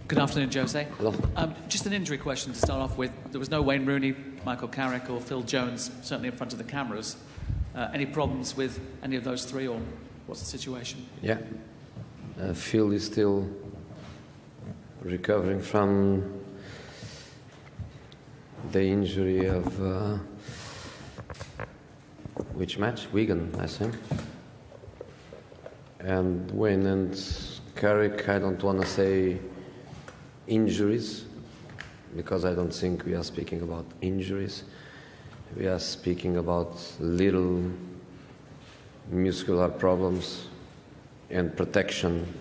Good afternoon, Jose. Hello. Just an injury question to start off with. There was no Wayne Rooney, Michael Carrick or Phil Jones, certainly in front of the cameras. Any problems with any of those three, or what's the situation? Yeah. Phil is still recovering from the injury of which match? Wigan, I think. And Wayne and Carrick, I don't want to say injuries, because I don't think we are speaking about injuries. We are speaking about little muscular problems and protection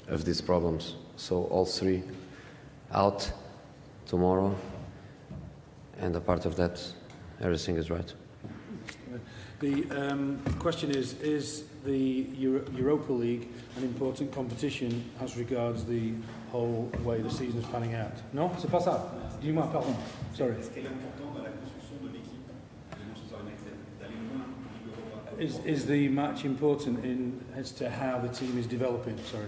of these problems. So all three out tomorrow, and a part of that, everything is right. The question is the Europa League an important competition as regards the whole way the season is panning out? Non, c'est pas ça. Dis-moi, pardon. Sorry. Is the match important as to how the team is developing? Sorry.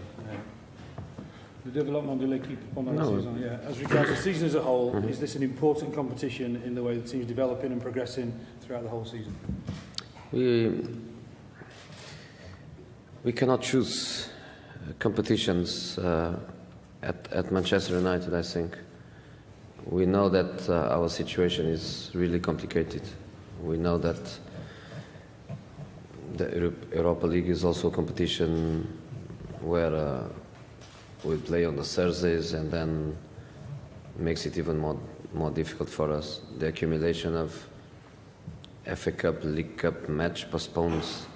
The development de l'équipe pendant la saison. Yeah. As regards the season as a whole, is this an important competition in the way the team is developing and progressing throughout the whole season? We cannot choose competitions at Manchester United, I think. We know that our situation is really complicated. We know that the Europa League is also a competition where we play on the Thursdays, and then makes it even more difficult for us. The accumulation of FA Cup, League Cup match postpones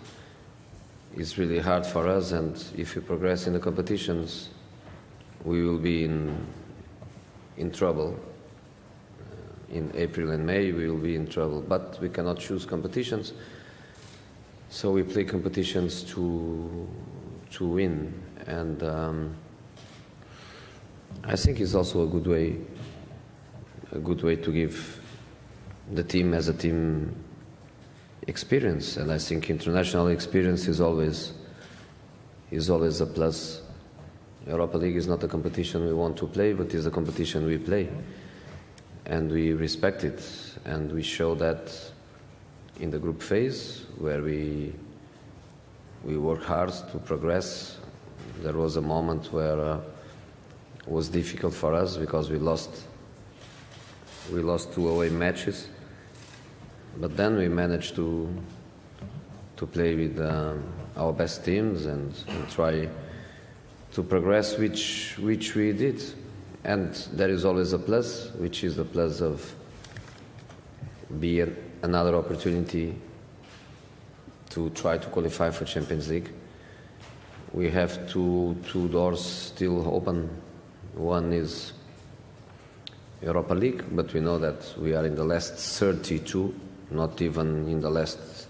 is really hard for us, and if we progress in the competitions, we will be in trouble. In April and May we will be in trouble, but we cannot choose competitions, so we play competitions to win, and I think it's also a good way to give the team as a team experience, and I think international experience is always a plus. Europa League is not a competition we want to play, but is a competition we play, and we respect it, and we show that in the group phase where we work hard to progress. There was a moment where it was difficult for us because we lost 2 away matches, but then we managed to play with our best teams and try to progress, which we did. And there is always a plus, which is the plus of being another opportunity to try to qualify for Champions League. We have two doors still open. One is Europa League, but we know that we are in the last 32, not even in the last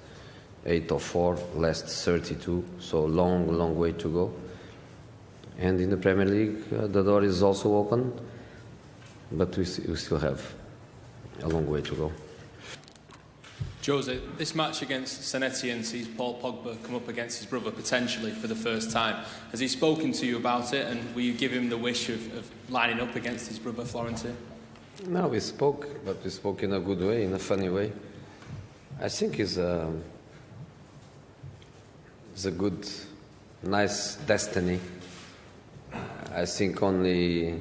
8 or 4, last 32, so long way to go. And in the Premier League, the door is also open, but we still have a long way to go. Jose, this match against St Etienne sees Paul Pogba come up against his brother potentially for the first time. Has he spoken to you about it, and will you give him the wish of lining up against his brother Florentine? No, we spoke, but we spoke in a good way, in a funny way. I think it's a good, nice destiny. I think only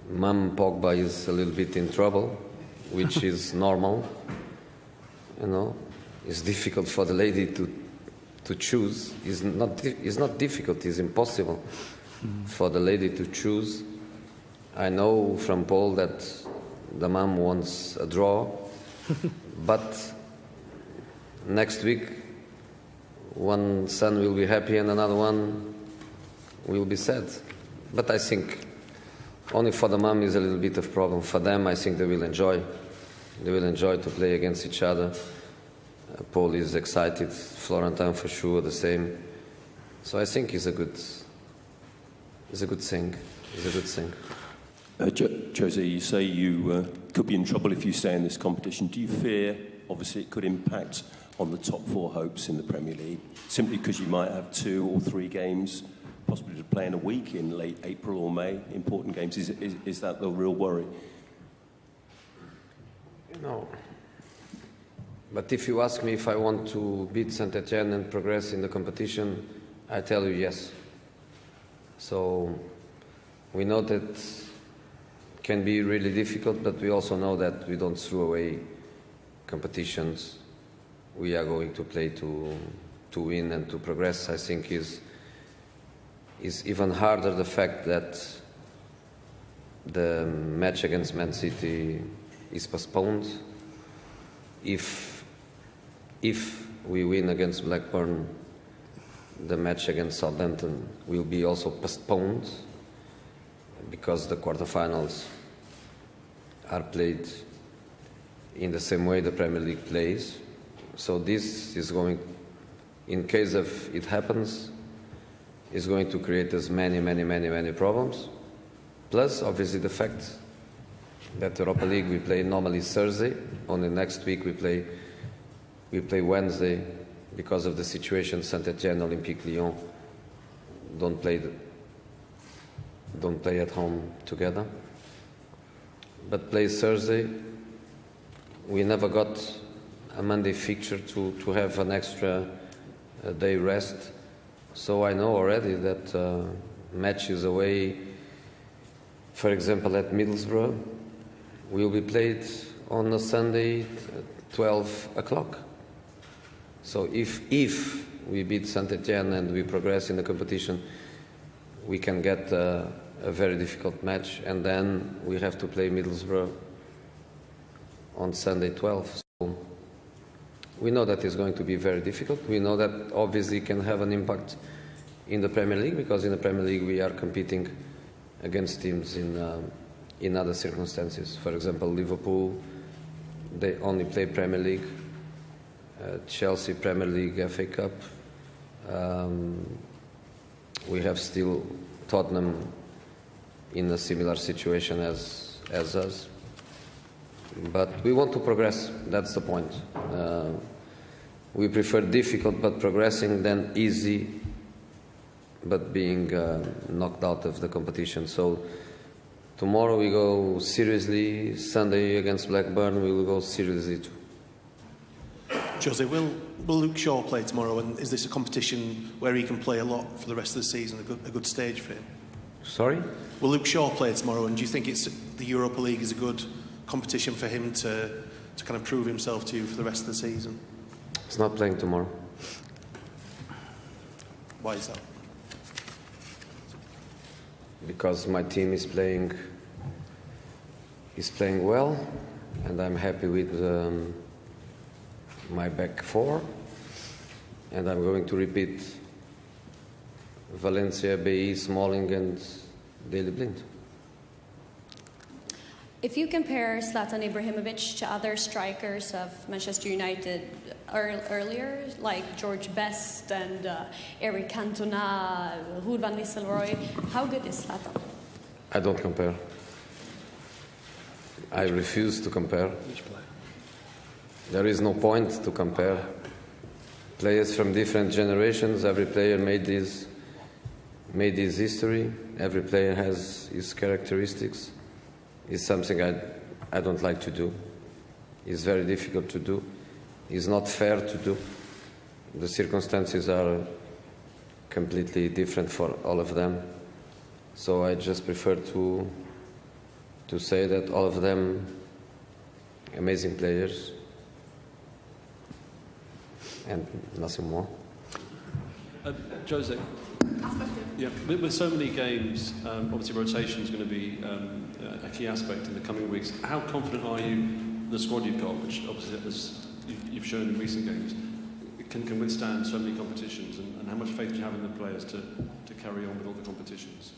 Pogba is a little bit in trouble, which is normal. You know, it's difficult for the lady to choose. It's not difficult, it's impossible for the lady to choose. I know from Paul that the mom wants a draw, but next week one son will be happy and another one will be sad. But I think only for the mom is a little bit of problem. For them, I think they will enjoy. They will enjoy to play against each other. Paul is excited, Florentine for sure the same. So I think it's a good thing. It's a good thing. Jose, you say you could be in trouble if you stay in this competition. Do you fear, obviously, it could impact on the top 4 hopes in the Premier League, simply because you might have 2 or 3 games possibly to play in a week in late April or May, important games. Is that the real worry? No. But if you ask me if I want to beat Saint Etienne and progress in the competition, I tell you yes. So we know that it can be really difficult, but we also know that we don't throw away competitions. We are going to play to win and to progress. I think is even harder the fact that the match against Man City is postponed. If we win against Blackburn, the match against Southampton will be also postponed because the quarterfinals are played in the same way the Premier League plays. So this is going, in case of it happens, is going to create us many problems. Plus, obviously, the fact that Europa League we play normally Thursday. Only next week we play Wednesday because of the situation. Saint Etienne, Olympique Lyon don't play at home together, but play Thursday. We never got a Monday fixture to have an extra day rest. So I know already that matches away, for example, at Middlesbrough, will be played on a Sunday at 12 o'clock. So if we beat Saint Etienne and we progress in the competition, we can get a very difficult match, and then we have to play Middlesbrough on Sunday 12. So we know that it's going to be very difficult. We know that obviously can have an impact in the Premier League, because in the Premier League we are competing against teams in other circumstances. For example, Liverpool, they only play Premier League. Chelsea, Premier League, FA Cup. We have still Tottenham in a similar situation as us. But we want to progress, that's the point. We prefer difficult but progressing than easy but being knocked out of the competition. So tomorrow we go seriously, Sunday against Blackburn we will go seriously too. Jose, will Luke Shaw play tomorrow, and is this a competition where he can play a lot for the rest of the season, a good stage for him? Sorry? Will Luke Shaw play tomorrow, and do you think the Europa League is a good competition for him to kind of prove himself to you for the rest of the season? He's not playing tomorrow. Why is that? Because my team is playing well, and I'm happy with my back four, and I'm going to repeat Valencia, BE, Smalling and Daley Blind. If you compare Zlatan Ibrahimovic to other strikers of Manchester United earlier, like George Best and Eric Cantona, Ruud van Nistelrooy, how good is Zlatan? I don't compare. I refuse to compare. There is no point to compare. Players from different generations, every player made his history, every player has his characteristics. It's something I don't like to do. It's very difficult to do. It's not fair to do. The circumstances are completely different for all of them. So I just prefer to say that all of them amazing players and nothing more. Jose, yeah, with so many games, obviously rotation is going to be a key aspect in the coming weeks. How confident are you the squad you've got, which obviously as you've shown in recent games, can withstand so many competitions, and how much faith do you have in the players to carry on with all the competitions?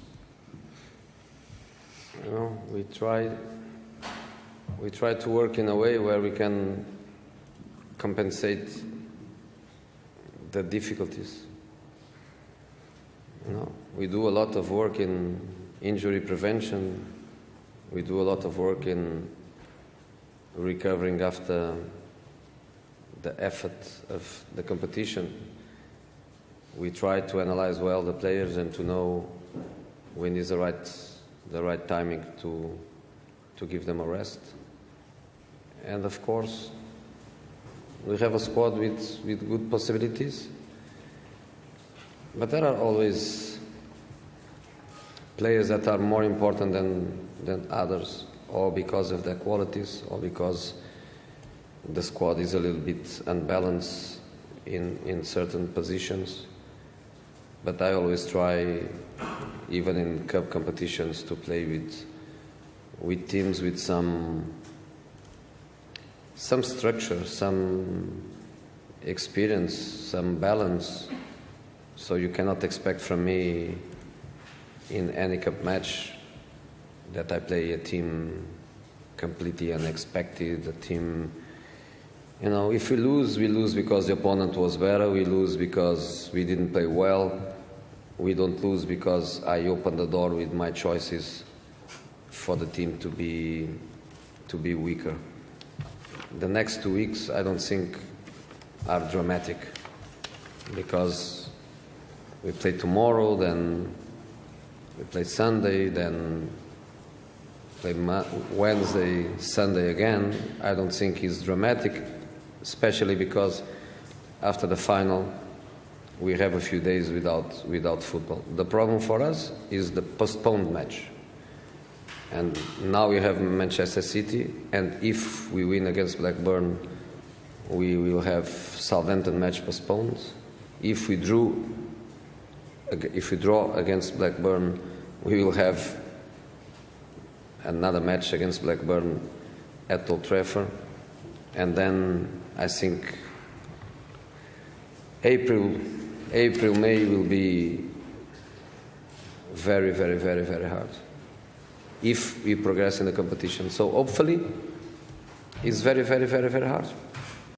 You know, we try to work in a way where we can compensate the difficulties. You know, we do a lot of work in injury prevention. We do a lot of work in recovering after the effort of the competition. we try to analyze well the players and to know when is the right timing to give them a rest. And of course, we have a squad with good possibilities, but there are always players that are more important than others, or because of their qualities, or because the squad is a little bit unbalanced in certain positions. But I always try, even in cup competitions, to play with teams with some structure, some experience, some balance. So you cannot expect from me in any cup match that I play a team completely unexpected, a team, you know, if we lose because the opponent was better, we lose because we didn't play well, we don't lose because I opened the door with my choices for the team to be weaker. The next 2 weeks I don't think are dramatic, because we play tomorrow, then we play Sunday, then play Wednesday, Sunday again. I don't think it's dramatic, especially because after the final we have a few days without football. The problem for us is the postponed match. And now we have Manchester City, and if we win against Blackburn, we will have Southampton match postponed. If we draw against Blackburn, we will have another match against Blackburn at Old Trafford, and then I think April, May will be very, very, very, very hard if we progress in the competition. So hopefully it's very, very, very, very hard.